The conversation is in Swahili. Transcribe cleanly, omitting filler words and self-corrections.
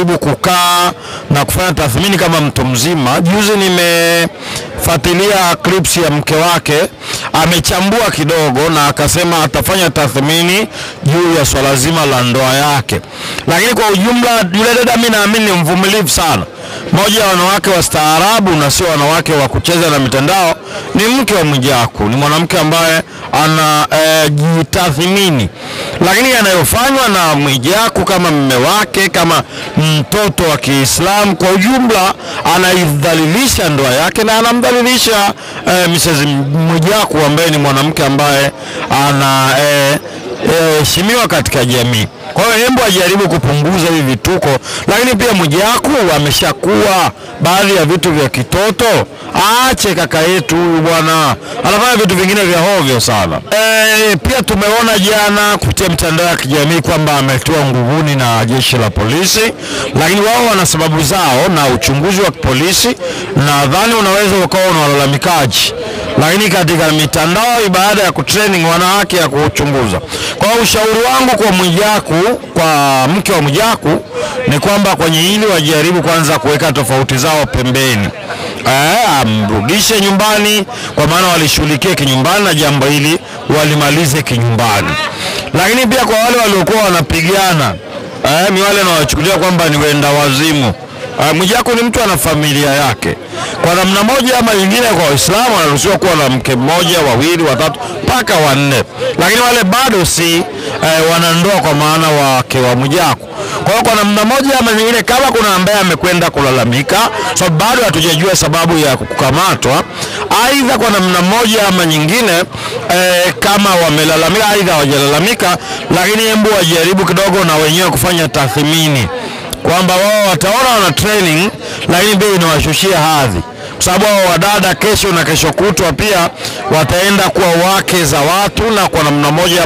wajaribu kukaa na kufanya tathmini kama mtu mzima. Juzi nimefuatilia clips ya mke wake, amechambua kidogo na akasema atafanya tathmini juu ya swala zima la ndoa yake. Lakini kwa ujumla yule dada mimi naamini ni mvumilivu sana. Moja ya wanawake wastaarabu na sio wanawake wa kucheza na mitandao, ni mke wa Mwijaku. Ni mwanamke ambaye anajitathmini. Lakini yanayofanywa na Mwijaku kama mume wake, kama mtoto wa Kiislamu, kwa ujumla anaidhalilisha ndoa yake na anamdhalilisha Mrs. Mwijaku ambaye ni mwanamke ambaye heshimiwa katika jamii. Kwa hiyo hebu ajaribu kupunguza hivi vituko. Lakini pia Mwijaku ameshakuwa baadhi ya vitu vya kitoto. Aache kaka yetu huyu bwana, anafanya vitu vingine vya hovyo sana. Pia tumeona jana kupitia mitandao ya kijamii kwamba ametiwa nguvuni na jeshi la polisi, lakini wao wana sababu zao na uchunguzi wa polisi. Nadhani unaweza ukawa na walalamikaji, lakini katika mitandao baada ya kutraining wana haki ya kuchunguza. Kwa ushauri wangu kwa Mwijaku, kwa mke wa Mwijaku, ni kwamba kwenye hili wajaribu kwanza kuweka tofauti zao pembeni. Amrudishe nyumbani, kwa maana walishughulikia kinyumbani na jambo hili walimalize kinyumbani. Lakini pia kwa wale waliokuwa wanapigana, ni wale wanaochukulia kwamba ni wenda wazimu. Mwijaku ni mtu ana familia yake. Kwa namna moja ama nyingine, kwa Waislamu wanaruhusiwa kuwa na mke mmoja, wawili, watatu, mpaka wanne. Lakini wale bado si wanandoa kwa maana wake wa Mwijaku. Kwa hiyo kwa namna moja ama nyingine, kama kuna ambaye amekwenda kulalamika, so bado hatujajua sababu ya kukamatwa, aidha kwa namna moja ama nyingine, kama wamelalamika aidha hawajalalamika, lakini hebu wajaribu kidogo na wenyewe kufanya tathmini kwamba wao wataona wana training, lakini pia inawashushia hadhi, kwa sababu wao wadada kesho na kesho kutwa pia wataenda kuwa wake za watu, na kwa namna moja